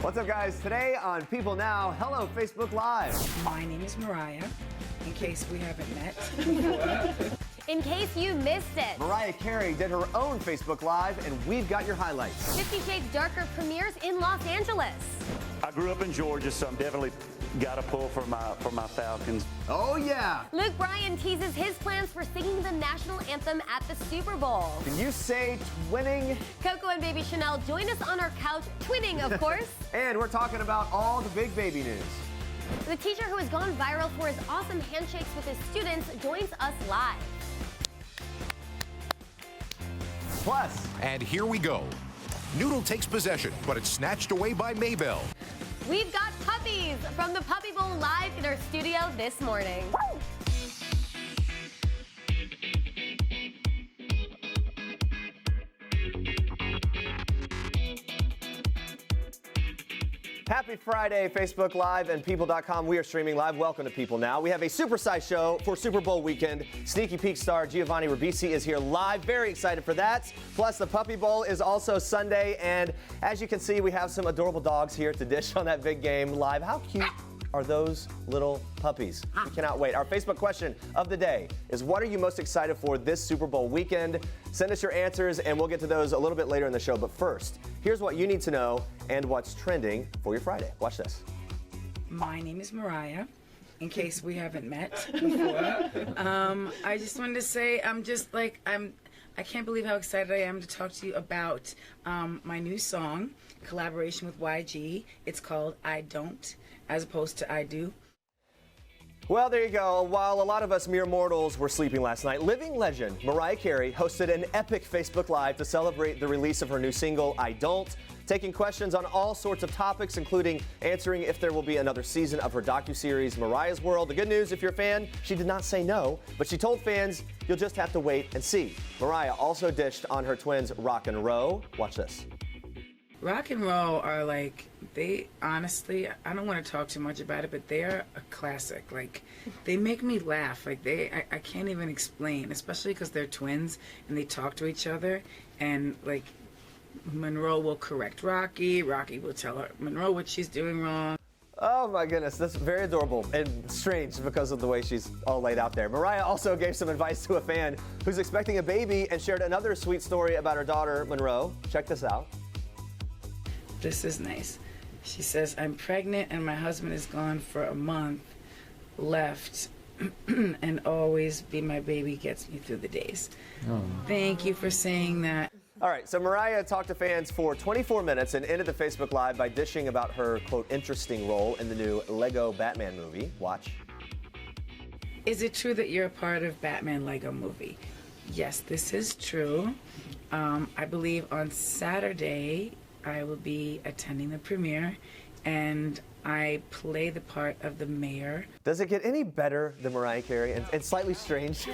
What's up, guys? Today on People Now, hello, Facebook Live. My name is Mariah, in case we haven't met before. In case you missed it. Mariah Carey did her own Facebook Live, and we've got your highlights. 50 Shades Darker premieres in Los Angeles. I grew up in Georgia, so I'm definitely got a pull for my Falcons. Oh, yeah. Luke Bryan teases his plans for singing the national anthem at the Super Bowl. Can you say twinning? Coco and baby Chanel join us on our couch, twinning, of course. And we're talking about all the big baby news. The teacher who has gone viral for his awesome handshakes with his students joins us live. Plus, and here we go. Noodle takes possession, but it's snatched away by Maybell. We've got puppies from the Puppy Bowl live in our studio this morning. happy Friday, Facebook Live and People.com. We are streaming live. Welcome to People Now. We have a supersized show for Super Bowl weekend. Sneaky Peek star Giovanni Ribisi is here live. Very excited for that. Plus, the Puppy Bowl is also Sunday. And as you can see, we have some adorable dogs here to dish on that big game live. How cute are those little puppies? We cannot wait. Our Facebook question of the day is, what are you most excited for this Super Bowl weekend? Send us your answers, and we'll get to those a little bit later in the show. But first, here's what you need to know and what's trending for your Friday. Watch this. My name is Mariah, in case we haven't met before. I just wanted to say I can't believe how excited I am to talk to you about my new song, collaboration with YG. It's called I Don't, as opposed to I Do. Well, there you go. While a lot of us mere mortals were sleeping last night, living legend Mariah Carey hosted an epic Facebook Live to celebrate the release of her new single, I Don't, taking questions on all sorts of topics, including answering if there will be another season of her docuseries, Mariah's World. The good news, if you're a fan, she did not say no, but she told fans, you'll just have to wait and see. Mariah also dished on her twins, Rock and Roll. Watch this. Rock and Roll are they honestly, I don't want to talk too much about it, but they are a classic. They make me laugh. I can't even explain, especially because they're twins and they talk to each other. And Monroe will correct Rocky. Rocky will tell Monroe what she's doing wrong. Oh my goodness, that's very adorable and strange because of the way she's all laid out there. Mariah also gave some advice to a fan who's expecting a baby and shared another sweet story about her daughter, Monroe. Check this out. This is nice. She says, I'm pregnant and my husband is gone for a month, left, and always be my baby gets me through the days. Oh. Thank you for saying that. All right, so Mariah talked to fans for 24 minutes and ended the Facebook Live by dishing about her, quote, interesting role in the new Lego Batman movie. Watch. Is it true that you're a part of Batman Lego movie? Yes, this is true. I believe on Saturday, I will be attending the premiere, and I play the part of the mayor. Does it get any better than Mariah Carey? And slightly strange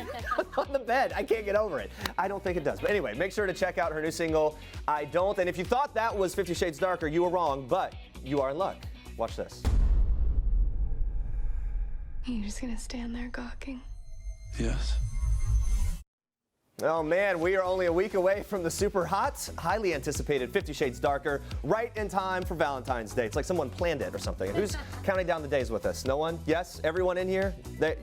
on the bed. I can't get over it. I don't think it does. But anyway, make sure to check out her new single, I Don't. And if you thought that was 50 Shades Darker, you were wrong, but you are in luck. Watch this. You're just gonna stand there gawking? Yes. Oh man, we are only a week away from the super hot, highly anticipated 50 Shades Darker, right in time for Valentine's Day. It's like someone planned it or something. Who's counting down the days with us? No one? Yes? Everyone in here?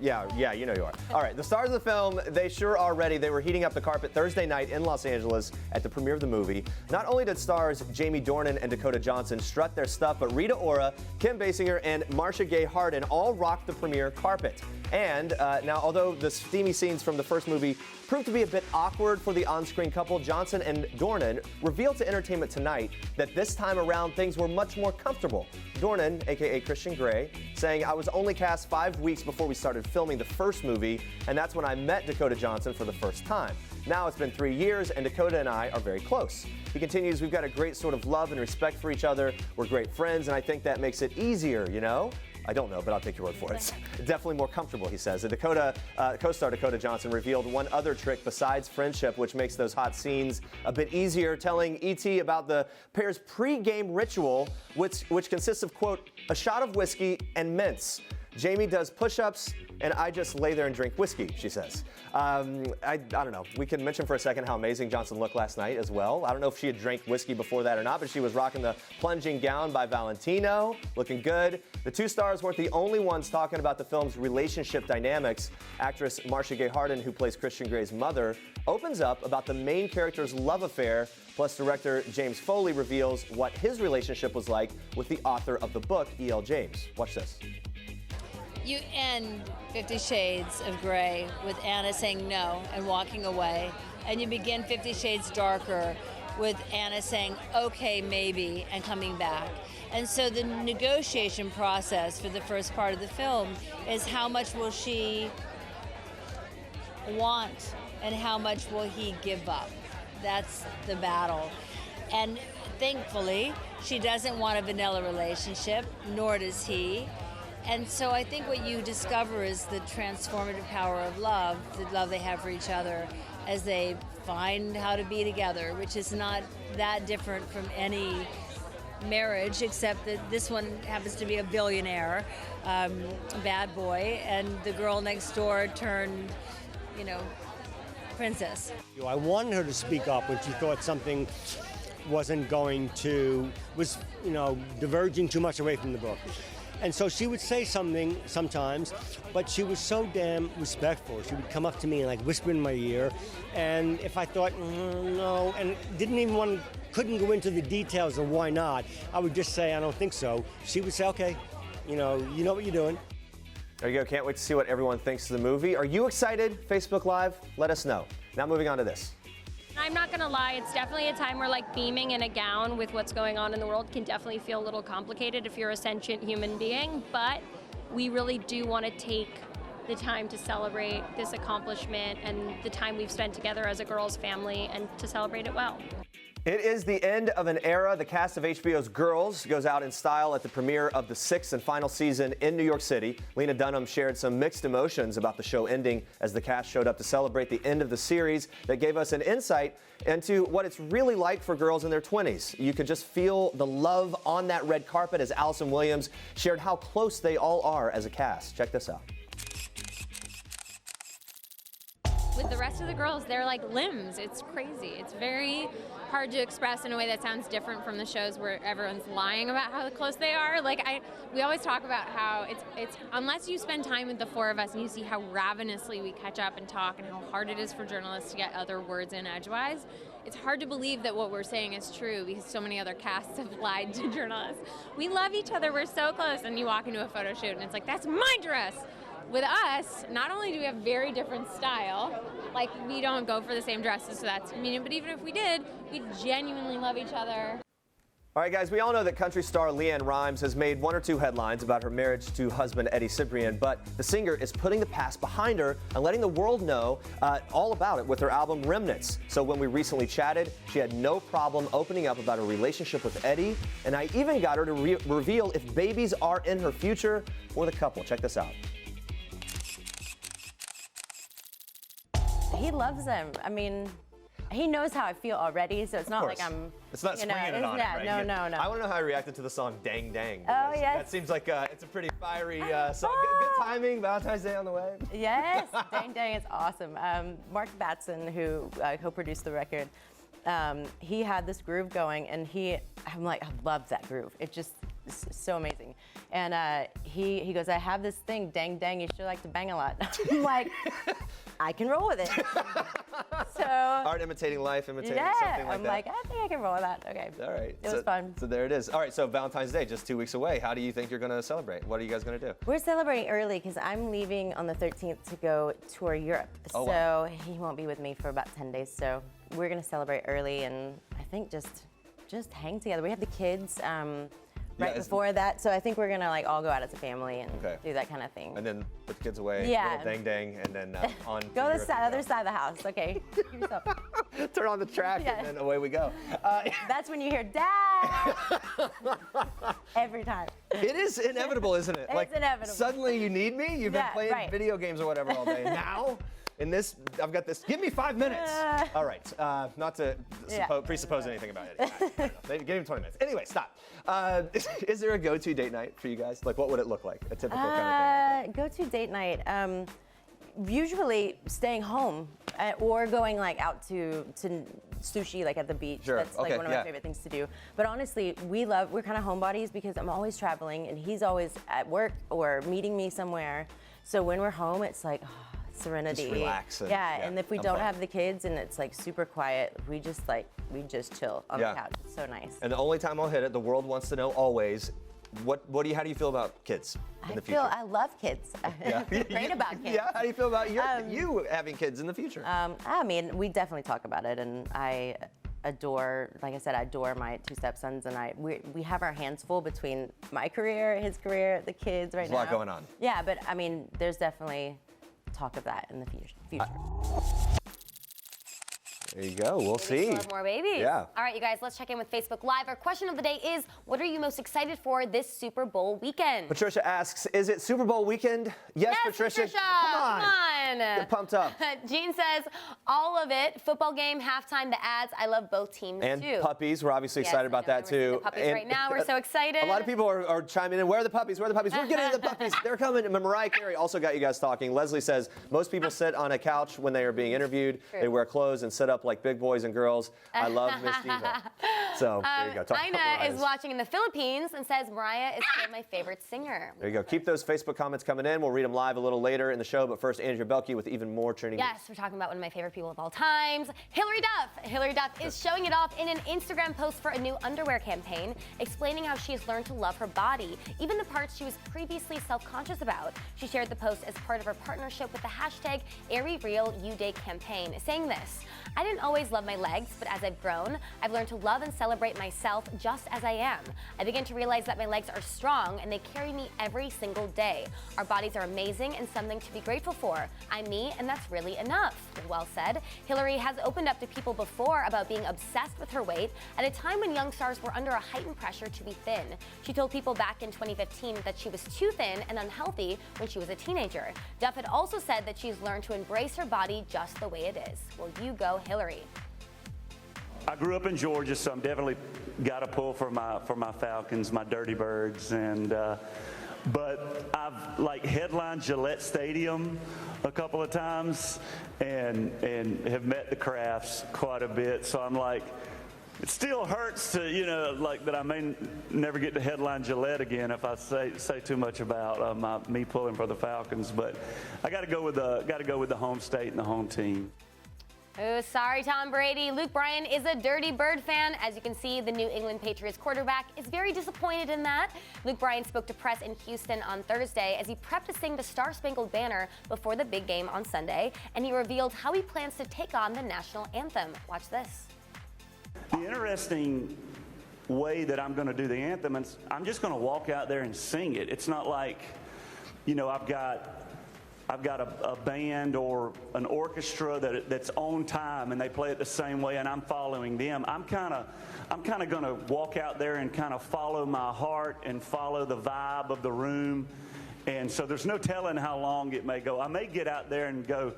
Yeah, you know you are. All right, the stars of the film, they sure are ready. They were heating up the carpet Thursday night in Los Angeles at the premiere of the movie. Not only did stars Jamie Dornan and Dakota Johnson strut their stuff, but Rita Ora, Kim Basinger, and Marcia Gay Harden all rocked the premiere carpet. And now, although the steamy scenes from the first movie proved to be a bit awkward for the on-screen couple, Johnson and Dornan revealed to Entertainment Tonight that this time around things were much more comfortable. Dornan, aka Christian Grey, saying, I was only cast 5 weeks before we started filming the first movie, and that's when I met Dakota Johnson for the first time. Now it's been 3 years, and Dakota and I are very close. He continues, we've got a great sort of love and respect for each other. We're great friends, and I think that makes it easier, you know? I don't know, but I'll take your word for it. It's definitely more comfortable, he says. And co-star Dakota Johnson revealed one other trick besides friendship, which makes those hot scenes a bit easier, telling E.T. about the pair's pre-game ritual, which consists of, quote, a shot of whiskey and mints. Jamie does push-ups, and I just lay there and drink whiskey, she says. I don't know. We can mention for a second how amazing Johnson looked last night as well. I don't know if she had drank whiskey before that or not, but she was rocking the plunging gown by Valentino, looking good. The two stars weren't the only ones talking about the film's relationship dynamics. Actress Marcia Gay Harden, who plays Christian Grey's mother, opens up about the main character's love affair. Plus, director James Foley reveals what his relationship was like with the author of the book, E.L. James. Watch this. You end 50 Shades of Grey with Anna saying no and walking away, and you begin 50 Shades Darker with Anna saying, okay, maybe, and coming back. And so the negotiation process for the first part of the film is how much will she want and how much will he give up. That's the battle. And thankfully, she doesn't want a vanilla relationship, nor does he. And so I think what you discover is the transformative power of love, the love they have for each other as they find how to be together, which is not that different from any marriage, except that this one happens to be a billionaire, bad boy, and the girl next door turned, princess. I wanted her to speak up when she thought something was diverging too much away from the book. And so she would say something sometimes, but she was so damn respectful. She would come up to me and whisper in my ear. And if I thought, no, and couldn't go into the details of why not, I would just say, I don't think so. She would say, okay, you know what you're doing. There you go. Can't wait to see what everyone thinks of the movie. Are you excited? Facebook Live, let us know. Now moving on to this. I'm not gonna lie, it's definitely a time where beaming in a gown with what's going on in the world can definitely feel a little complicated if you're a sentient human being, but we really do want to take the time to celebrate this accomplishment and the time we've spent together as a girls' family and to celebrate it well. It is the end of an era. The cast of HBO's Girls goes out in style at the premiere of the 6th and final season in New York City. Lena Dunham shared some mixed emotions about the show ending as the cast showed up to celebrate the end of the series that gave us an insight into what it's really like for girls in their 20s. You could just feel the love on that red carpet as Allison Williams shared how close they all are as a cast. Check this out. With the rest of the girls, they're like limbs. It's crazy. It's very hard to express in a way that sounds different from the shows where everyone's lying about how close they are. We always talk about how it's unless you spend time with the four of us and you see how ravenously we catch up and talk and how hard it is for journalists to get other words in edgewise, it's hard to believe that what we're saying is true because so many other casts have lied to journalists. We love each other. We're so close. And you walk into a photo shoot and it's like, that's my dress. With us, not only do we have very different style, we don't go for the same dresses, so that's convenient, but even if we did, we genuinely love each other. All right, guys, we all know that country star LeAnn Rimes has made one or two headlines about her marriage to husband Eddie Cibrian, but the singer is putting the past behind her and letting the world know all about it with her album Remnants. So when we recently chatted, she had no problem opening up about her relationship with Eddie, and I even got her to reveal if babies are in her future for the couple. Check this out. He loves them. I mean, he knows how I feel already, so it's not like I'm... It's not springing it on him, right? No. I want to know how he reacted to the song Dang Dang. Oh, yes. That seems like it's a pretty fiery song. Good timing, Valentine's Day on the way. Yes, Dang Dang is awesome. Mark Batson, who co-produced the record, he had this groove going, and I'm like, I love that groove. It just is so amazing. And he goes, I have this thing, Dang Dang, you sure like to bang a lot. I'm like, I can roll with it. So art imitating life, imitating something like I'm that. like, I think I can roll with that. Okay. All right. It was fun. So there it is. All right, so Valentine's Day, just 2 weeks away. How do you think you're going to celebrate? What are you guys going to do? We're celebrating early because I'm leaving on the 13th to go tour Europe. Oh, wow. So he won't be with me for about 10 days. So we're going to celebrate early and I think just hang together. We have the kids before that. So I think we're going to all go out as a family and do that kind of thing. And then put the kids away, yeah. Dang Dang, and then on go to the other side of the house. Okay. Give yourself. Turn on the track and then away we go. That's when you hear Dad. Every time. It is inevitable, isn't it? It's inevitable. Suddenly you need me? You've been playing video games or whatever all day. Now In this, I've got this. Give me 5 minutes. All right. Not to presuppose anything about it. Maybe give him 20 minutes. Anyway, stop. Is there a go-to date night for you guys? Like, what would it look like? A typical kind of thing. Go-to date night. Usually staying home or going like out to sushi like at the beach. Sure. That's like one of my favorite things to do. But honestly, we're kind of homebodies because I'm always traveling and he's always at work or meeting me somewhere. So when we're home, it's like serenity. Just relax. And if we don't have the kids and it's like super quiet, we just chill on the couch. It's so nice. And the only time I'll hit it, the world wants to know always. How do you feel about kids in the future? I love kids. I feel great about kids. Yeah, how do you feel about you having kids in the future? I mean, we definitely talk about it, and I adore my two stepsons, and we have our hands full between my career, his career, the kids right now. There's a lot going on. Yeah, but I mean, there's definitely talk of that in the future. There you go. We'll see. We still have more babies. Yeah. All right, you guys, let's check in with Facebook Live. Our question of the day is, what are you most excited for this Super Bowl weekend? Patricia asks, is it Super Bowl weekend? Yes, Patricia. Come on. Get pumped up. Jean says, all of it. Football game, halftime, the ads. I love both teams, and too. Puppies. We're obviously excited about that, too. The puppies right now. We're so excited. A lot of people are chiming in. Where are the puppies? Where are the puppies? We're getting the puppies. They're coming. And Mariah Carey also got you guys talking. Leslie says, most people sit on a couch when they are being interviewed. True. They wear clothes and sit up like big boys and girls. I love Miss Diva. So there you go. Talk about Ina Mariah's. is watching in the Philippines and says Mariah is still my favorite singer. There you go. Keep those Facebook comments coming in. We'll read them live a little later in the show. But first, Andrea Boehlke with even more trending news. Yes, we're talking about one of my favorite people of all times, Hillary Duff. Hillary Duff is showing it off in an Instagram post for a new underwear campaign, explaining how she has learned to love her body, even the parts she was previously self-conscious about. She shared the post as part of her partnership with the hashtag #ArieRealUDay campaign, saying this: I didn't always love my legs, but as I've grown, I've learned to love and celebrate myself just as I am. I begin to realize that my legs are strong and they carry me every single day. Our bodies are amazing and something to be grateful for. I'm me, and that's really enough. Well said. Hillary has opened up to people before about being obsessed with her weight at a time when young stars were under a heightened pressure to be thin. She told people back in 2015 that she was too thin and unhealthy when she was a teenager. Duff had also said that she's learned to embrace her body just the way it is. Well, you go, Hillary. I grew up in Georgia, so I'm definitely got a pull for my Falcons, my Dirty Birds, and but I've headlined Gillette Stadium a couple of times and have met the Crafts quite a bit. So I'm like, it still hurts to that I may never get to headline Gillette again if I say too much about me pulling for the Falcons. But I got to go with the home state and the home team. Oh, sorry, Tom Brady. Luke Bryan is a Dirty Bird fan. As you can see, the New England Patriots quarterback is very disappointed in that. Luke Bryan spoke to press in Houston on Thursday as he prepped to sing the Star-Spangled Banner before the big game on Sunday, and he revealed how he plans to take on the national anthem. Watch this. The interesting way that I'm going to do the anthem is I'm just going to walk out there and sing it. It's not like, I've got a band or an orchestra that's on time and they play it the same way and I'm following them. I'm kind of going to walk out there and kind of follow my heart and follow the vibe of the room. And so there's no telling how long it may go. I may get out there and go,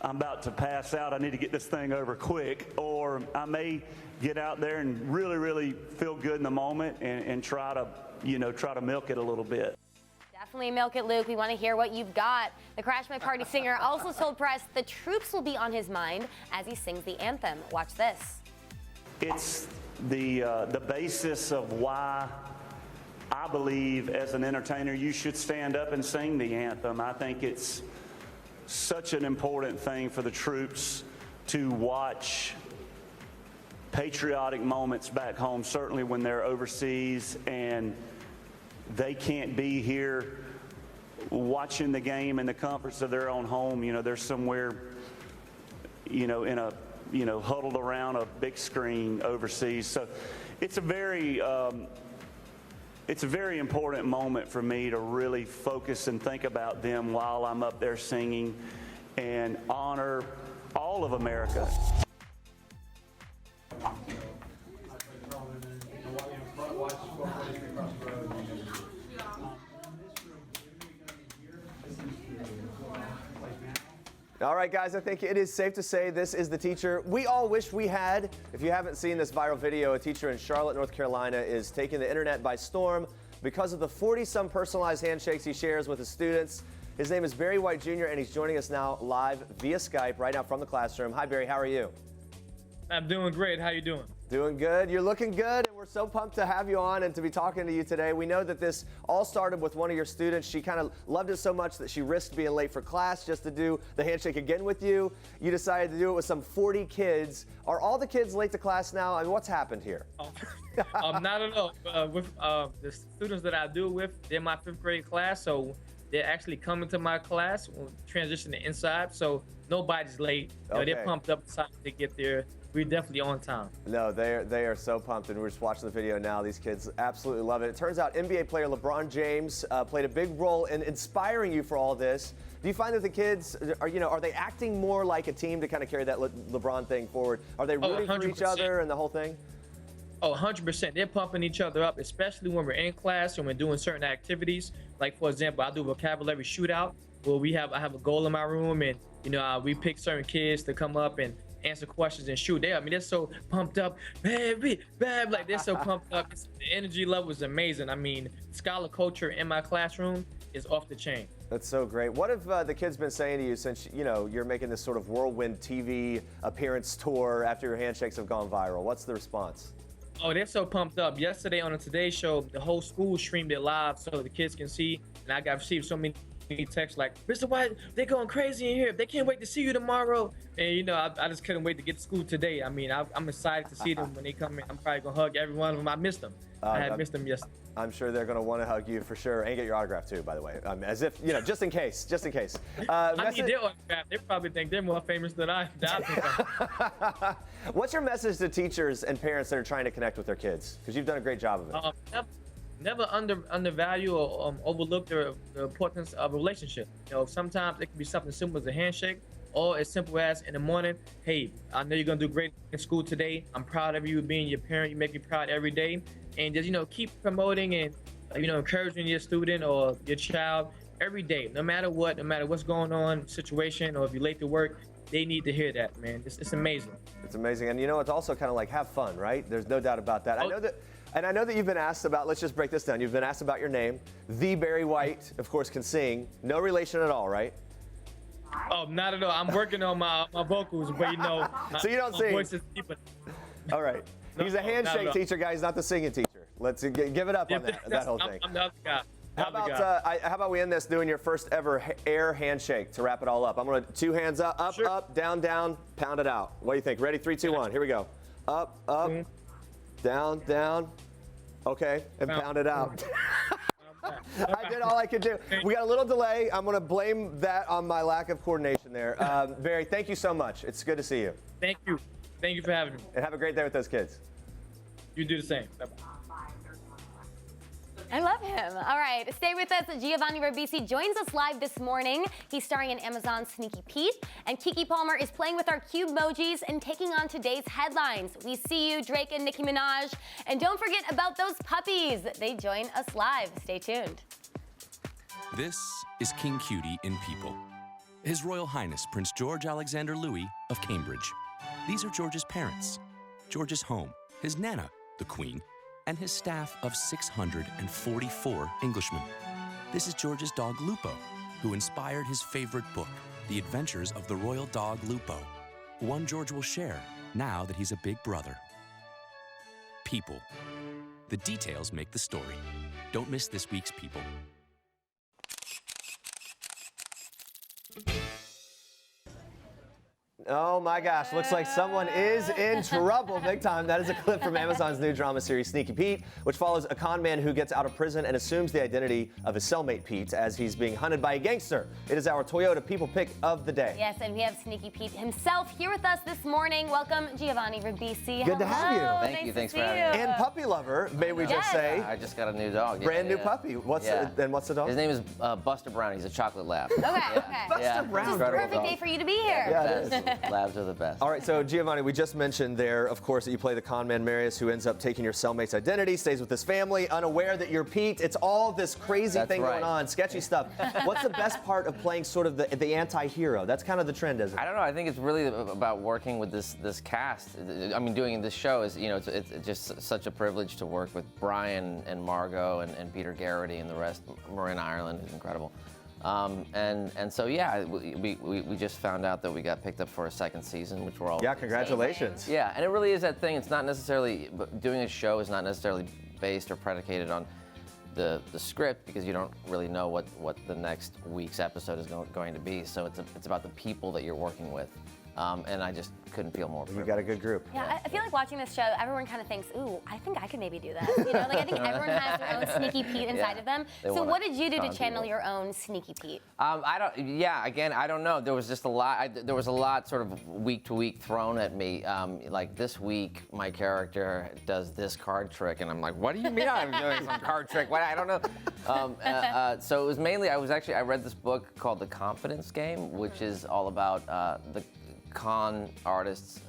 I'm about to pass out, I need to get this thing over quick. Or I may get out there and really, really feel good in the moment and try to milk it a little bit. Definitely milk it, Luke. We want to hear what you've got. The Crash My Party singer also told press the troops will be on his mind as he sings the anthem. Watch this. It's the basis of why I believe as an entertainer you should stand up and sing the anthem. I think it's such an important thing for the troops to watch patriotic moments back home, certainly when they're overseas and they can't be here watching the game in the comforts of their own home. They're somewhere, in a, huddled around a big screen overseas. So it's a very important moment for me to really focus and think about them while I'm up there singing and honor all of America. All right, guys, I think it is safe to say this is the teacher we all wish we had. If you haven't seen this viral video, a teacher in Charlotte, North Carolina is taking the internet by storm because of the 40-some personalized handshakes he shares with his students. His name is Barry White Jr., and he's joining us now live via Skype right now from the classroom. Hi, Barry. How are you? I'm doing great. How you doing? Doing good. You're looking good, and we're so pumped to have you on and to be talking to you today. We know that this all started with one of your students. She kind of loved it so much that she risked being late for class just to do the handshake again with you. You decided to do it with some 40 kids. Are all the kids late to class now? I mean, what's happened here? Not at all. With the students that I do it with, they're my 5th grade class, so they're actually coming to my class, transitioning inside, so nobody's late. You know, they're pumped up to get there. We're definitely on time. No, they are so pumped, and we're just watching the video now. These kids absolutely love it. It turns out NBA player LeBron James played a big role in inspiring you for all this. Do you find that the kids are they acting more like a team to kind of carry that LeBron thing forward? Are they rooting for each other and the whole thing? Oh, 100%. They're pumping each other up, especially when we're in class and we're doing certain activities. Like, for example, I do a vocabulary shootout where I have a goal in my room, and we pick certain kids to come up and answer questions and shoot. They're so pumped up, baby, like they're so pumped up. The energy level is amazing. I mean, scholar culture in my classroom is off the chain. That's so great. What have the kids been saying to you since you're making this sort of whirlwind TV appearance tour after your handshakes have gone viral? What's the response? Oh, they're so pumped up. Yesterday on the Today Show, the whole school streamed it live so the kids can see, and I got received so many texts like, Mr. White, they're going crazy in here. They can't wait to see you tomorrow. And I just couldn't wait to get to school today. I mean, I'm excited to see them when they come in. I'm probably gonna hug every one of them. I missed them. I had missed them yesterday. I'm sure they're gonna want to hug you for sure and get your autograph too, by the way. As if just in case. I need their autograph. They probably think they're more famous than I think. What's your message to teachers and parents that are trying to connect with their kids? Because you've done a great job of it. Never undervalue or overlook the importance of a relationship. Sometimes it can be something simple as a handshake, or as simple as in the morning, hey, I know you're gonna do great in school today. I'm proud of you being your parent. You make me proud every day. And just keep promoting and encouraging your student or your child every day, no matter what's going on, situation, or if you're late to work. They need to hear that, man. It's amazing. It's amazing, and it's also kind of like have fun, right? There's no doubt about that. I know that you've been asked about, let's just break this down. You've been asked about your name. The Barry White, of course, can sing. No relation at all, right? Oh, not at all. I'm working on my vocals, but so you don't sing. Voice is deeper. All right. He's a handshake teacher, guys, not the singing teacher. Let's give it up on that whole thing. I'm the other guy. How about we end this doing your first ever air handshake to wrap it all up? I'm going to 2 hands up, up, down, down, pound it out. What do you think? Ready? 3, 2, 1. Here we go. Up, down, down. Okay, and pound it out. I did all I could do. We got a little delay. I'm going to blame that on my lack of coordination there. Barry, thank you so much. It's good to see you. Thank you. Thank you for having me. And have a great day with those kids. You do the same. Bye-bye. I love him. All right, stay with us. Giovanni Ribisi joins us live this morning. He's starring in Amazon's Sneaky Pete, and Keke Palmer is playing with our cube emojis and taking on today's headlines. We see you, Drake and Nicki Minaj. And don't forget about those puppies. They join us live. Stay tuned. This is King Cutie in People. His Royal Highness Prince George Alexander Louis of Cambridge. These are George's parents, George's home, his Nana, the Queen, and his staff of 644 Englishmen. This is George's dog Lupo, who inspired his favorite book, The Adventures of the Royal Dog Lupo, one George will share now that he's a big brother. People. The details make the story. Don't miss this week's People. Oh my gosh, looks like someone is in trouble big time. That is a clip from Amazon's new drama series Sneaky Pete, which follows a con man who gets out of prison and assumes the identity of his cellmate Pete as he's being hunted by a gangster. It is our Toyota People Pick of the day. Yes, and we have Sneaky Pete himself here with us this morning. Welcome, Giovanni Ribisi. Good to have you. Thank you. Thanks for having me. And puppy lover, may we just say. I just got a new dog. Brand new puppy. What's the dog? His name is Buster Brown. He's a chocolate lab. Okay. Buster Brown. This is a perfect day for you to be here. Yeah, it is. Labs are the best. All right, so Giovanni, we just mentioned there, of course, that you play the con man Marius, who ends up taking your cellmate's identity, stays with his family, unaware that you're Pete. It's all this crazy thing going on, sketchy stuff. What's the best part of playing sort of the anti-hero? That's kind of the trend, isn't it? I don't know. I think it's really about working with this cast. I mean, doing this show is, it's just such a privilege to work with Bryan and Margot and Peter Garrity and the rest. Marin Ireland is incredible. And so yeah, we just found out that we got picked up for a second season, which we're all congratulations. Yeah, and it really is that thing. It's not necessarily doing a show is not necessarily based or predicated on the script, because you don't really know what the next week's episode is going to be. So it's about the people that you're working with. And I just couldn't feel more. You got a good group. Yeah, I feel like watching this show, everyone kind of thinks, ooh, I think I could maybe do that. I think everyone has their own sneaky Pete inside of them. So what did you do to channel your own sneaky Pete? Again, I don't know. There was just a lot. There was a lot sort of week to week thrown at me. Like this week, my character does this card trick, and I'm like, what do you mean I'm doing some card trick? What? I don't know. So it was mainly, I read this book called The Confidence Game, which is all about the con artists,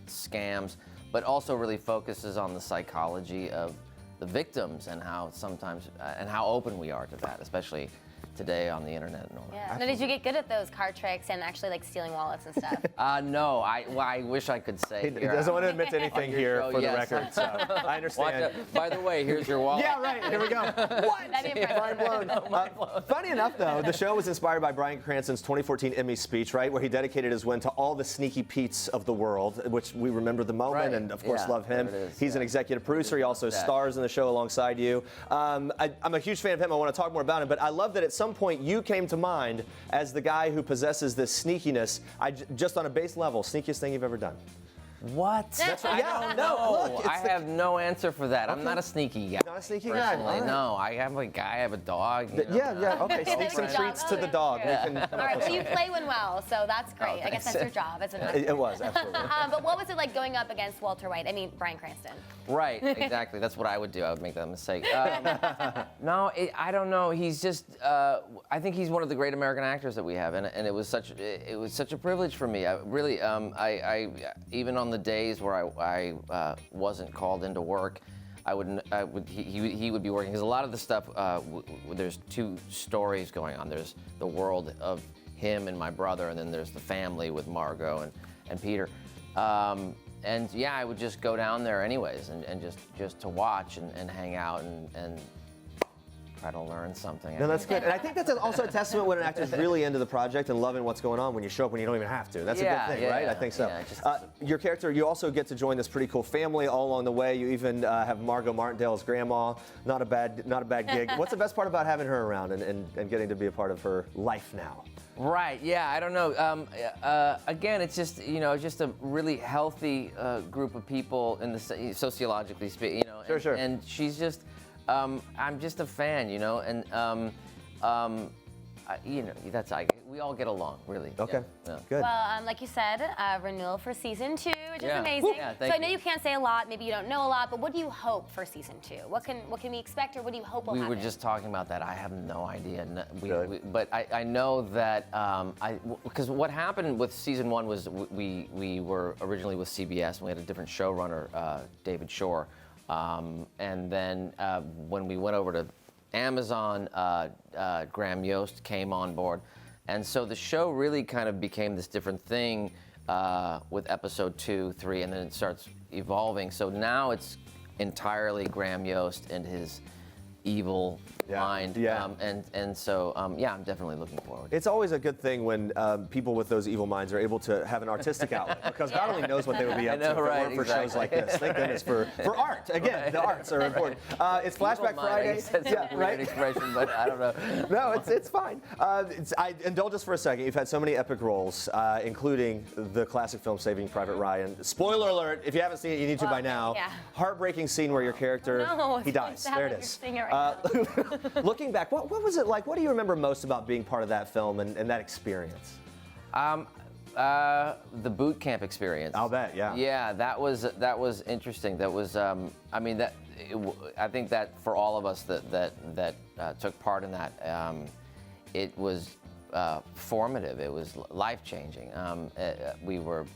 scams, but also really focuses on the psychology of the victims and how sometimes, and how open we are to that, especially today on the internet and all that. Yeah. Now, did you get good at those card tricks and actually like stealing wallets and stuff? No, I wish I could say. He doesn't want to admit to anything here for the record, so I understand. By the way, here's your wallet. Yeah, right. Here we go. What? Mind blown. Funny enough, though, the show was inspired by Bryan Cranston's 2014 Emmy speech, right, where he dedicated his win to all the sneaky Petes of the world, which we remember the moment and, of course, love him. He's an executive producer. He also stars in the show alongside you. I'm a huge fan of him. I want to talk more about him, but I love that at some point you came to mind as the guy who possesses this sneakiness. Just on a base level, sneakiest thing you've ever done. What? That's right. I don't know. Look, I have no answer for that. I'm not a sneaky guy. Not a sneaky guy. Right. No, I have a dog. Okay, sneak some treats to the dog. All right, so you play one well, so that's great. I guess that's your job. It was, absolutely. But what was it like going up against Walter White? I mean, Bryan Cranston. Right, exactly. That's what I would do. I would make that mistake. No, I don't know. He's just. I think he's one of the great American actors that we have, and it was such a privilege for me. I really, I even on the days where I wasn't called into work, he would be working, because a lot of the stuff, there's two stories going on. There's the world of him and my brother, and then there's the family with Margot and Peter. And yeah, I would just go down there anyways, and just to watch and hang out and try to learn something. No, that's good. And I think that's also a testament when an actor's really into the project and loving what's going on when you show up when you don't even have to. That's a good thing, right? I think so. Your character, you also get to join this pretty cool family all along the way. You even have Margot Martindale's grandma. Not a bad gig. What's the best part about having her around and getting to be a part of her life now? Right. Yeah. I don't know. Again, it's just just a really healthy group of people in the sociologically speaking. Sure. And she's just. I'm just a fan, and that's we all get along, really. Okay, good. Well, like you said, renewal for season 2, which is amazing. Yeah, so I know you can't say a lot, maybe you don't know a lot, but what do you hope for season 2? What can we expect, or what do you hope will happen? We were just talking about that. I have no idea. But I know that because what happened with season 1 was we were originally with CBS, and we had a different showrunner, David Shore. And then when we went over to Amazon, Graham Yost came on board. And so the show really kind of became this different thing with episode 2, 3, and then it starts evolving. So now it's entirely Graham Yost and his evil mind. And so, I'm definitely looking forward. It's always a good thing when people with those evil minds are able to have an artistic outlet, because God only knows what they would be up to if it weren't for shows like this. Thank goodness for art. Again, the arts are important. It's Flashback Friday. Right? Expression, but I don't know. No, it's fine. Indulge us for a second. You've had so many epic roles, including the classic film Saving Private Ryan. Spoiler alert, if you haven't seen it, you need to by now. Heartbreaking scene where your character, he dies. There it is. Looking back, what was it like? What do you remember most about being part of that film and that experience? The boot camp experience. I'll bet, yeah. Yeah, that was interesting. That was, I think that for all of us that took part in that, it was formative. It was life-changing. We were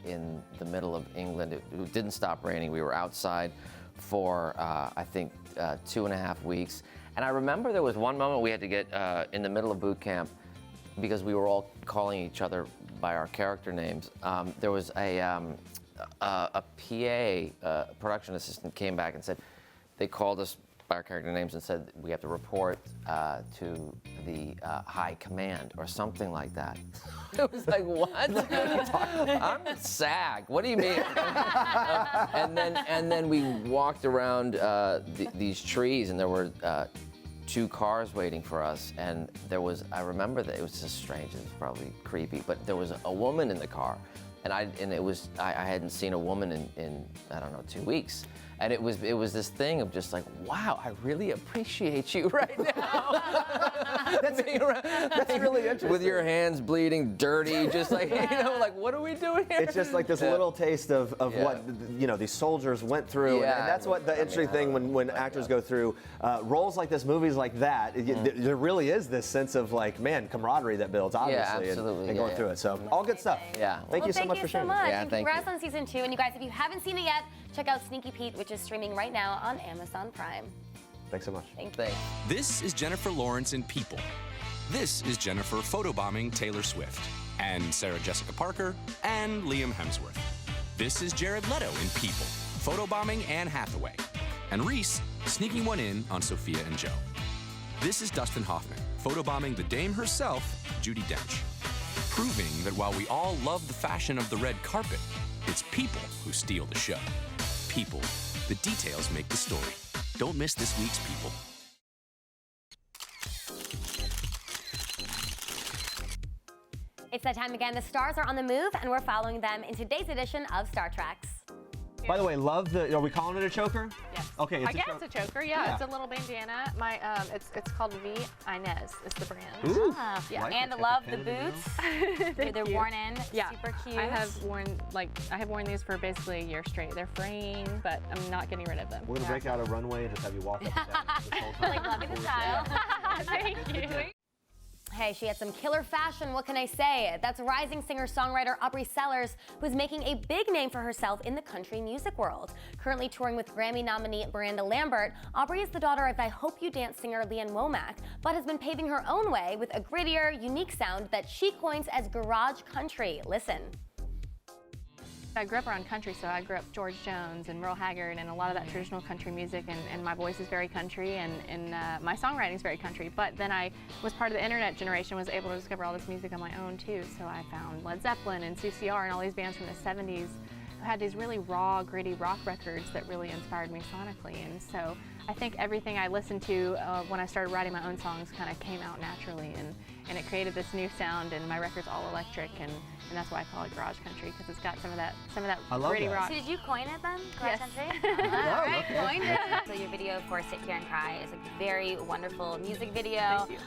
in the middle of England. It didn't stop raining. We were outside for, I think, 2.5 weeks. And I remember there was one moment we had to get in the middle of boot camp because we were all calling each other by our character names. There was a PA, production assistant, came back and said, they called us by our character names and said we have to report to the high command or something like that. It was like, what? I'm SAG. What do you mean? and then we walked around these trees, and there were 2 cars waiting for us, and there was, I remember that it was just strange, it was probably creepy, but there was a woman in the car, and I hadn't seen a woman in I don't know, 2 weeks. And it was this thing of just like, wow, I really appreciate you right now. That's really interesting. With your hands bleeding, dirty, just like, like, what are we doing here? It's just like this little taste of what, these soldiers went through. Yeah, and that's what the interesting thing when actors go through roles like this, movies like that, there really is this sense of like, man, camaraderie that builds, obviously, and going through it. So all good stuff. Yeah. Thank you so much for sharing. Yeah, congrats on season 2. And you guys, if you haven't seen it yet, check out Sneaky Pete, which is streaming right now on Amazon Prime. Thanks so much. Thank you. This is Jennifer Lawrence in People. This is Jennifer photobombing Taylor Swift, and Sarah Jessica Parker, and Liam Hemsworth. This is Jared Leto in People, photobombing Anne Hathaway, and Reese sneaking one in on Sophia and Joe. This is Dustin Hoffman, photobombing the dame herself, Judi Dench, proving that while we all love the fashion of the red carpet, it's people who steal the show. People. The details make the story. Don't miss this week's People. It's that time again. The stars are on the move, and we're following them in today's edition of Star Treks. By the way, love the. Are we calling it a choker? Yes. Okay. I guess it's a choker. Yeah, it's a little bandana. My it's called V. Inez. Is the brand. Ooh. Yeah. And love the boots. They're worn in. Yeah. Super cute. I have worn these for basically a year straight. They're fraying, but I'm not getting rid of them. We're gonna break out a runway and just have you walk up and down. Like loving the style. Thank you. Hey, she had some killer fashion, what can I say? That's rising singer-songwriter Aubrey Sellers, who's making a big name for herself in the country music world. Currently touring with Grammy nominee Miranda Lambert, Aubrey is the daughter of I Hope You Dance singer LeAnn Rimes, but has been paving her own way with a grittier, unique sound that she coins as garage country. Listen. I grew up around country, so I grew up George Jones and Merle Haggard and a lot of that traditional country music, and my voice is very country, and my songwriting is very country. But then I was part of the internet generation, was able to discover all this music on my own too. So I found Led Zeppelin and CCR and all these bands from the 70s who had these really raw, gritty rock records that really inspired me sonically. And so I think everything I listened to when I started writing my own songs kind of came out naturally, and it created this new sound, and my record's all electric, and that's why I call it garage country, because it's got some of that gritty rock. So did you coin it then, garage country? All right, coined it. So your video for Sit Here and Cry is a very wonderful music video. Thank you.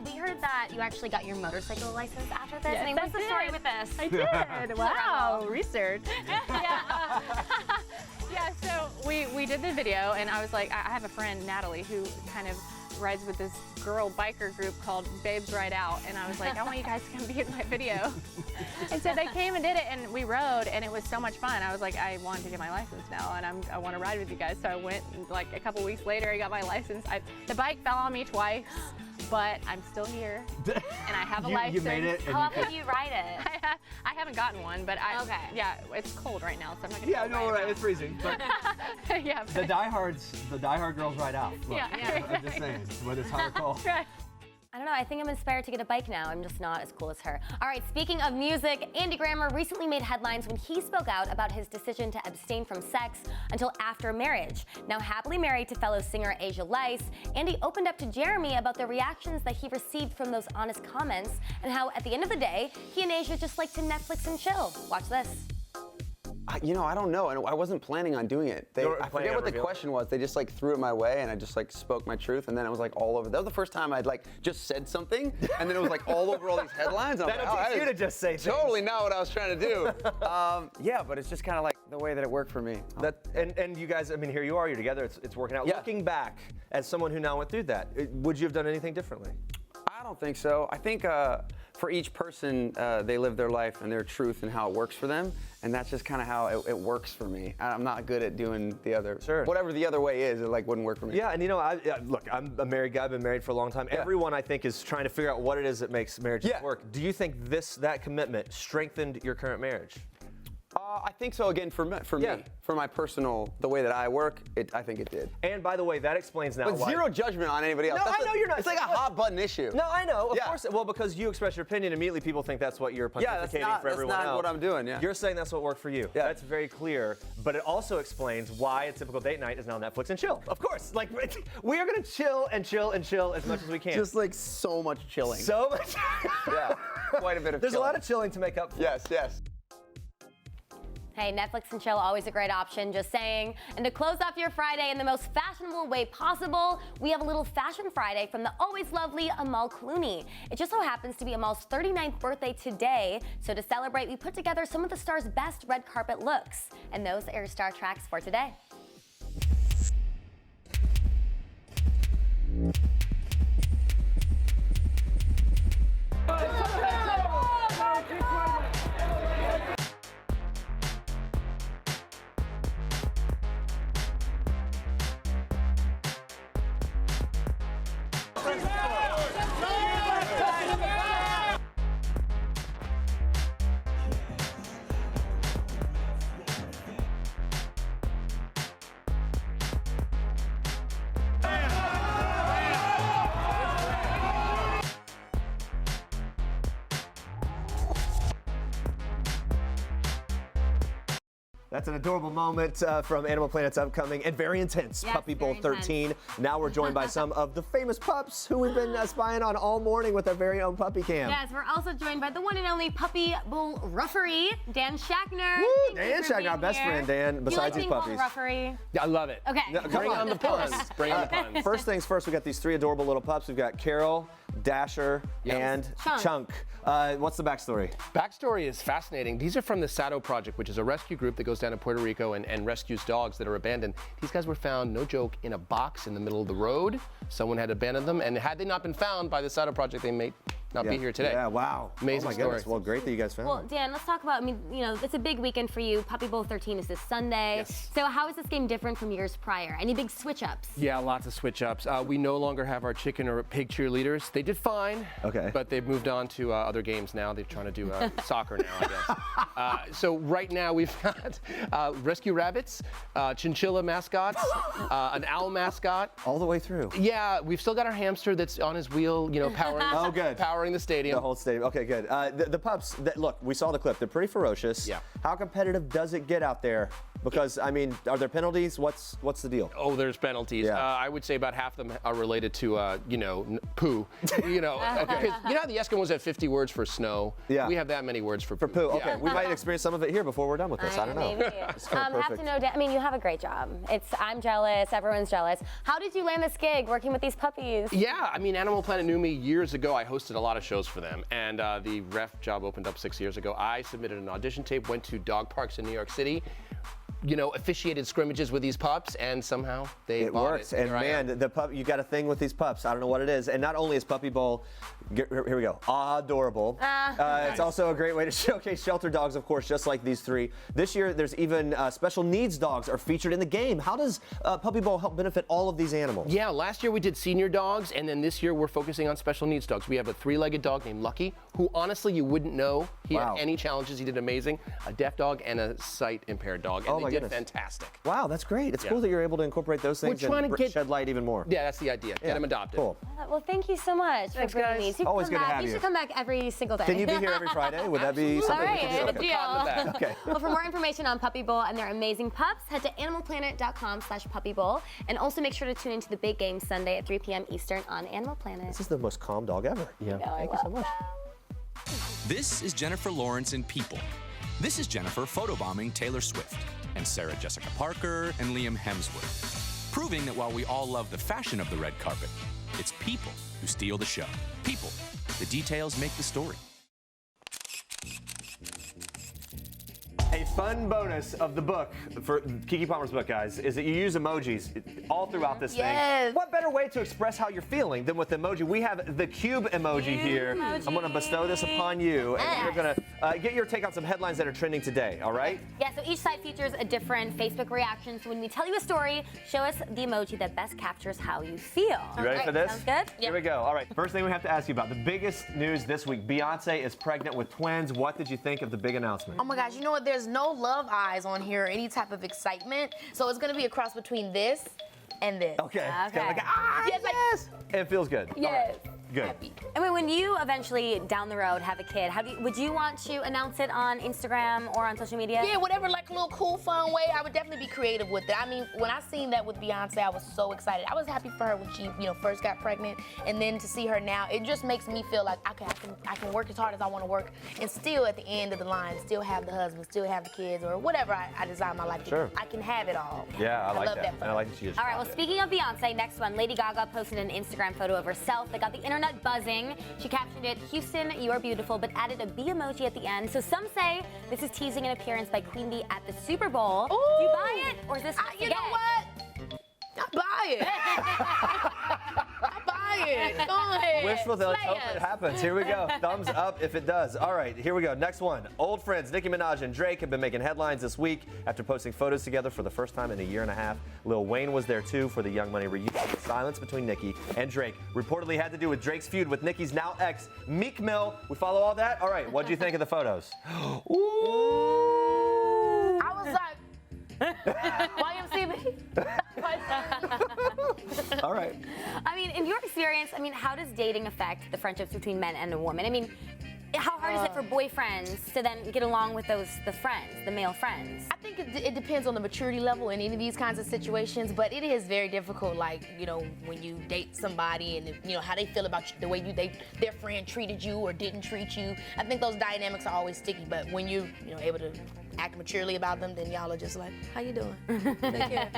We heard that you actually got your motorcycle license after this. Yes, I mean, what's the story with this? I did. Wow, research. Yeah, so we did the video, and I was like, I have a friend, Natalie, who kind of rides with this girl biker group called Babes Ride Out, and I was like, I want you guys to come be in my video. And so they came and did it, and we rode, and it was so much fun. I was like, I want to get my license now, and I want to ride with you guys. So I went, and like a couple weeks later, I got my license. The bike fell on me twice, but I'm still here, and I have a license. You made it. How often do you ride it? I haven't gotten one, but yeah, it's cold right now, so I'm not gonna. Yeah, no, right, it's freezing. But yeah. The diehard girls ride out. Look, Yeah. I'm just saying, whether it's hot or cold. Right. I don't know, I think I'm inspired to get a bike now. I'm just not as cool as her. All right, speaking of music, Andy Grammer recently made headlines when he spoke out about his decision to abstain from sex until after marriage. Now happily married to fellow singer Asia Lice, Andy opened up to Jeremy about the reactions that he received from those honest comments and how at the end of the day, he and Asia just like to Netflix and chill. Watch this. You know, I don't know, and I wasn't planning on doing it. I forget what the question was. They just like threw it my way, and I just like spoke my truth, and then it was like all over. That was the first time I'd like just said something, and then it was like all over all these headlines. And I was like, you to just say things. Totally not what I was trying to do. Yeah, but it's just kind of like the way that it worked for me. And you guys, I mean, here you are, you're together. It's working out. Yeah. Looking back, as someone who now went through that, would you have done anything differently? I don't think so. I think for each person, they live their life and their truth and how it works for them. And that's just kind of how it works for me. I'm not good at doing the other, whatever the other way is, it like wouldn't work for me. Yeah, and you know, look, I'm a married guy, I've been married for a long time. Yeah. Everyone, I think, is trying to figure out what it is that makes marriages work. Do you think that commitment strengthened your current marriage? I think so. Again, for me, for my personal, the way that I work, I think it did. And by the way, that explains now why. Zero judgment on anybody else. No, I know you're not. It's like a hot button issue. No, I know. Of course. Well, because you express your opinion, immediately people think that's what you're pontificating for everyone else. That's not what I'm doing. Yeah. You're saying that's what worked for you. Yeah. That's very clear. But it also explains why a typical date night is now Netflix and chill. Of course. Like we are gonna chill and chill and chill as much as we can. Just like so much chilling. So much. Yeah. Quite a bit of. There's a lot of chilling to make up for. Yes. Yes. Hey, Netflix and chill, always a great option, just saying. And to close off your Friday in the most fashionable way possible, we have a little Fashion Friday from the always lovely Amal Clooney. It just so happens to be Amal's 39th birthday today, so to celebrate, we put together some of the star's best red carpet looks. And those are your star tracks for today. That's an adorable moment from Animal Planet's upcoming and very intense Puppy Bowl 13. Now we're joined by some of the famous pups who we've been spying on all morning with our very own puppy cam. Yes, we're also joined by the one and only Puppy Bowl referee, Dan Schachner. Woo, Dan Schachner, our best friend, Dan, besides his puppies. Referee? Yeah, I love it. Okay. No, Bring on the puns. Bring on the puns. First things first, we got these three adorable little pups. We've got Carol, Dasher, and Chunk. What's the backstory? Backstory is fascinating. These are from the Sado Project, which is a rescue group that goes down to Puerto Rico and rescues dogs that are abandoned. These guys were found, no joke, in a box in the middle of the road. Someone had abandoned them, and had they not been found by the Sado Project, they may not be here today. Yeah, wow. Amazing my story. Goodness. Well, great that you guys found Well, them. Dan, let's talk about, it's a big weekend for you. Puppy Bowl 13 is this Sunday. Yes. So how is this game different from years prior? Any big switch-ups? Yeah, lots of switch-ups. We no longer have our chicken or pig cheerleaders. They did fine, but they've moved on to other games now. They're trying to do soccer now, I guess. So right now we've got rescue rabbits, chinchilla mascots, an owl mascot. All the way through. Yeah, we've still got our hamster that's on his wheel, powering, powering the stadium. The whole stadium. Okay, good. The pups, look, we saw the clip. They're pretty ferocious. Yeah. How competitive does it get out there? Because, are there penalties? What's the deal? Oh, there's penalties. Yeah. I would say about half of them are related to, poo. You know how the Eskimos have 50 words for snow? Yeah. We have that many words for poo. For poo, okay. We might experience some of it here before we're done with this. I don't know. Maybe. Have to know, Dan, you have a great job. I'm jealous. Everyone's jealous. How did you land this gig working with these puppies? Yeah, Animal Planet knew me years ago. I hosted a lot of shows for them, and the ref job opened up 6 years ago. I submitted an audition tape, went to dog parks in New York City, officiated scrimmages with these pups, and somehow it works. And man, you got a thing with these pups. I don't know what it is. And not only is Puppy Bowl, here we go, adorable. It's also a great way to showcase shelter dogs, of course, just like these three. This year, there's even special needs dogs are featured in the game. How does Puppy Bowl help benefit all of these animals? Yeah, last year we did senior dogs, and then this year we're focusing on special needs dogs. We have a 3-legged dog named Lucky, who honestly you wouldn't know he had any challenges. He did amazing. A deaf dog and a sight-impaired dog, and they did fantastic. Wow, that's great. It's cool that you're able to incorporate those things and shed light even more. Yeah, that's the idea. Get them adopted. Cool. Well, thank you so much for bringing me. Always good to have you. You should come back every single day. Can you be here every Friday? Would that be something we could do? All right, deal. Okay. Well, for more information on Puppy Bowl and their amazing pups, head to animalplanet.com/puppybowl, and also make sure to tune into the big game Sunday at 3 p.m. Eastern on Animal Planet. This is the most calm dog ever. Yeah. Thank you so much. This is Jennifer Lawrence in People. This is Jennifer photobombing Taylor Swift, and Sarah Jessica Parker and Liam Hemsworth, proving that while we all love the fashion of the red carpet, it's people who steal the show. People. The details make the story. A fun bonus of the book, for Keke Palmer's book, guys, is that you use emojis all throughout this thing. What better way to express how you're feeling than with emoji? We have the cube emoji here. Emoji. I'm going to bestow this upon you, and you're going to get your take on some headlines that are trending today, all right? Yeah, so each side features a different Facebook reaction. So when we tell you a story, show us the emoji that best captures how you feel. You ready for this? Sounds good? Here we go. All right, first thing we have to ask you about, the biggest news this week. Beyoncé is pregnant with twins. What did you think of the big announcement? Oh my gosh, you know what? There's no love eyes on here or any type of excitement. So it's going to be a cross between this and this. Okay. It's kinda like, yes! It feels good. Yes. Good. Happy. I mean, when you eventually down the road have a kid, would you want to announce it on Instagram or on social media? Yeah, whatever, like a little cool, fun way. I would definitely be creative with it. I mean, when I seen that with Beyonce, I was so excited. I was happy for her when she, first got pregnant, and then to see her now, it just makes me feel like I can work as hard as I want to work, and still at the end of the line, still have the husband, still have the kids, or whatever I desire my life to Sure. be. I can have it all. Yeah, I like love that. And I like that she is. All right, well, speaking of Beyonce, next one, Lady Gaga posted an Instagram photo of herself that got the internet buzzing. She captioned it, "Houston, you are beautiful," but added a bee emoji at the end. So some say this is teasing an appearance by Queen Bee at the Super Bowl. Do you buy it, or is this You know what? I buy it. I buy it. Go ahead. Wishful, let's Slay hope us. it happens. Here we go. Thumbs up if it does. All right, here we go. Next one. Old friends Nicki Minaj and Drake have been making headlines this week after posting photos together for the first time in a year and a half. Lil Wayne was there too for the Young Money reunion. The silence between Nicki and Drake reportedly had to do with Drake's feud with Nicki's now ex, Meek Mill. We follow all that? All right, what do you think of the photos? Ooh. I was like, YMCB? All right. I mean, in your experience, how does dating affect the friendships between men and a woman? I mean, how hard is it for boyfriends to then get along with the friends, the male friends? I think it depends on the maturity level in any of these kinds of situations, but it is very difficult, like, when you date somebody and, how they feel about you, the way their friend treated you or didn't treat you. I think those dynamics are always sticky, but when you're, able to act maturely about them, then y'all are just like, how you doing? Take care.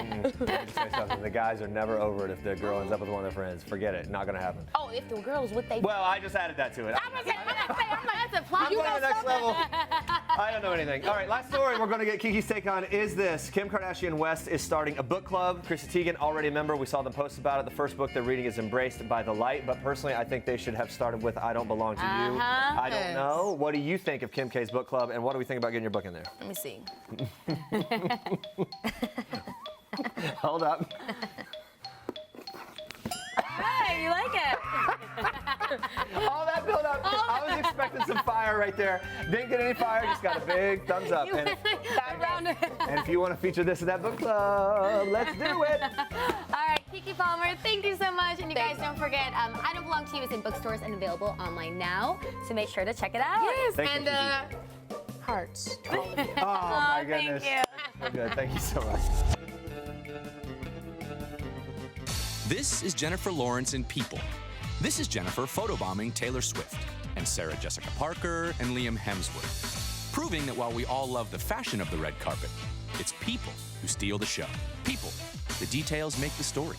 Say something. The guys are never over it if the girl ends up with one of their friends. Forget it. Not going to happen. Oh, if the girl was with they... Well, I just added that to it. I'm like, that's a plot. I'm going to the next level. I don't know anything. All right, last story we're going to get Keke's take on is this. Kim Kardashian West is starting a book club. Chrissy Teigen, already a member. We saw them post about it. The first book they're reading is Embraced by the Light, but personally, I think they should have started with I Don't Belong to You. I don't know. What do you think of Kim K's book club, and what do we think about getting your book in there? Let me see. Hold up. Hey, you like it? All that build up. I was expecting some fire right there. Didn't get any fire, just got a big thumbs up. And if you want to feature this in that book club, let's do it. All right, Keke Palmer, thank you so much. And you guys don't forget, I Don't Belong to You is in bookstores and available online now. So make sure to check it out. Yes, Thank and hearts. Oh, my goodness. Thank you. So good. Thank you so much. This is Jennifer Lawrence in People. This is Jennifer photobombing Taylor Swift and Sarah Jessica Parker and Liam Hemsworth, proving that while we all love the fashion of the red carpet, it's people who steal the show. People. The details make the story.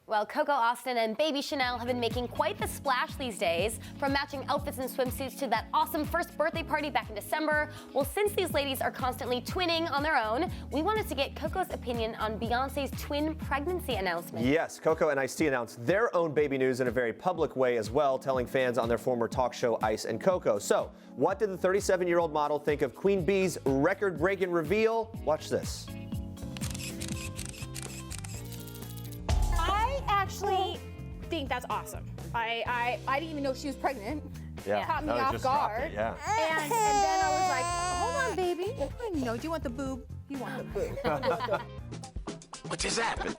Well, Coco Austin and Baby Chanel have been making quite the splash these days, from matching outfits and swimsuits to that awesome first birthday party back in December. Well, since these ladies are constantly twinning on their own, we wanted to get Coco's opinion on Beyonce's twin pregnancy announcement. Yes, Coco and Ice-T announced their own baby news in a very public way as well, telling fans on their former talk show Ice and Coco. So, what did the 37-year-old model think of Queen Bee's record-breaking reveal? Watch this. I actually think that's awesome. I didn't even know she was pregnant. Yeah. Caught me No, it off just dropped guard. it, yeah. And then I was like, hold on, baby. Do you want the boob? You want the boob. What just happened?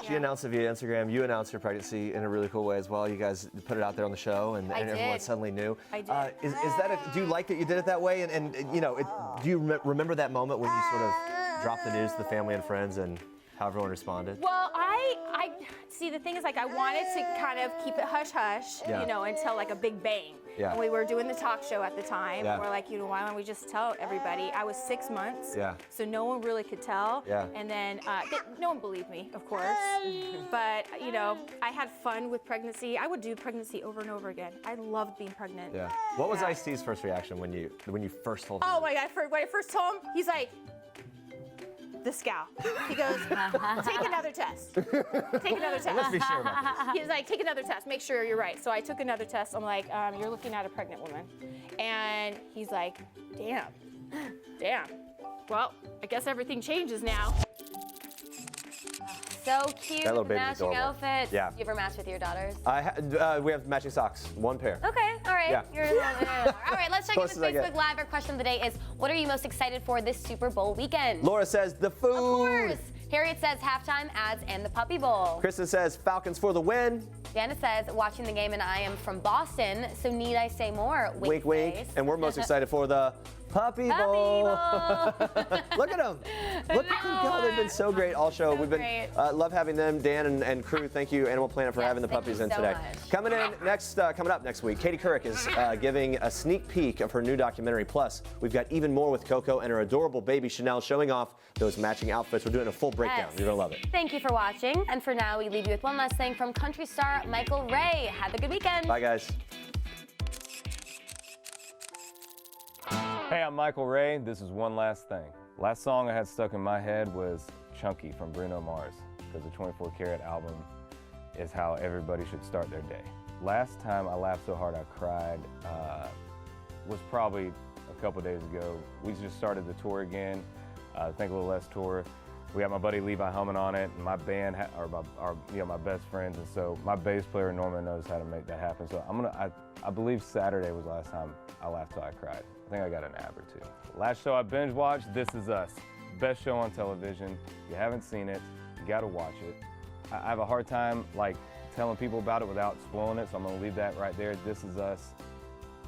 She announced it via Instagram. You announced your pregnancy in a really cool way as well. You guys put it out there on the show, and everyone did. suddenly knew. I did. Is that do you like that you did it that way? And do you remember that moment when you sort of dropped the news to the family and friends and? how everyone responded? Well, I see. The thing is, like, I wanted to kind of keep it hush hush, Yeah. you know, until like a big bang. Yeah. And we were doing the talk show at the time. Yeah. We're like, you know, why don't we just tell everybody? I was 6 months. Yeah. So no one really could tell. Yeah. And then no one believed me, of course. But you know, I had fun with pregnancy. I would do pregnancy over and over again. I loved being pregnant. Yeah. What was Ice-T's first reaction when you first told him? Oh my God! When I first told him, he's like, the scowl. He goes, take another test. Take another test. Let's be sure about this. He's like, take another test. Make sure you're right. So I took another test. I'm like, you're looking at a pregnant woman. And he's like, damn. Well, I guess everything changes now. So cute, That little baby's matching adorable. outfits. Yeah. Do you ever match with your daughters? We have matching socks, one pair. Okay, all right. Yeah. All right, let's check in with Close as I get. Facebook Live. Our question of the day is, what are you most excited for this Super Bowl weekend? Laura says the food. Of course. Harriet says halftime ads and the Puppy Bowl. Kristen says Falcons for the win. Janice says watching the game and I am from Boston, so need I say more? Wink, wink. face. And we're most excited for the Puppy Bowl. Look at them. Look at them go. They've been so great all show. We've been love having them, Dan and crew. Thank you, Animal Planet, for having the puppies in so today. much. Coming up next week, Katie Couric is giving a sneak peek of her new documentary. Plus, we've got even more with Coco and her adorable baby Chanel showing off those matching outfits. We're doing a full breakdown. Yes. You're gonna love it. Thank you for watching. And for now, we leave you with one last thing from country star Michael Ray. Have a good weekend. Bye, guys. Hey, I'm Michael Ray. This is One Last Thing. Last song I had stuck in my head was Chunky from Bruno Mars, because the 24 Karat album is how everybody should start their day. Last time I laughed so hard I cried was probably a couple days ago. We just started the tour again, Think a Little Less tour. We got my buddy Levi Humming on it, and my band are my best friends, and so my bass player Norman knows how to make that happen. So I believe Saturday was the last time I laughed till I cried. I think I got an ab or two. Last show I binge watched, This Is Us. Best show on television. If you haven't seen it, you gotta watch it. I have a hard time telling people about it without spoiling it, so I'm gonna leave that right there. This Is Us.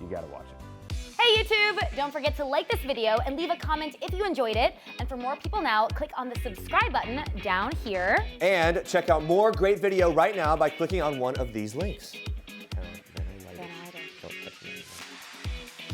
You gotta watch it. Hey YouTube! Don't forget to like this video and leave a comment if you enjoyed it. And for more people now, click on the subscribe button down here. And check out more great video right now by clicking on one of these links.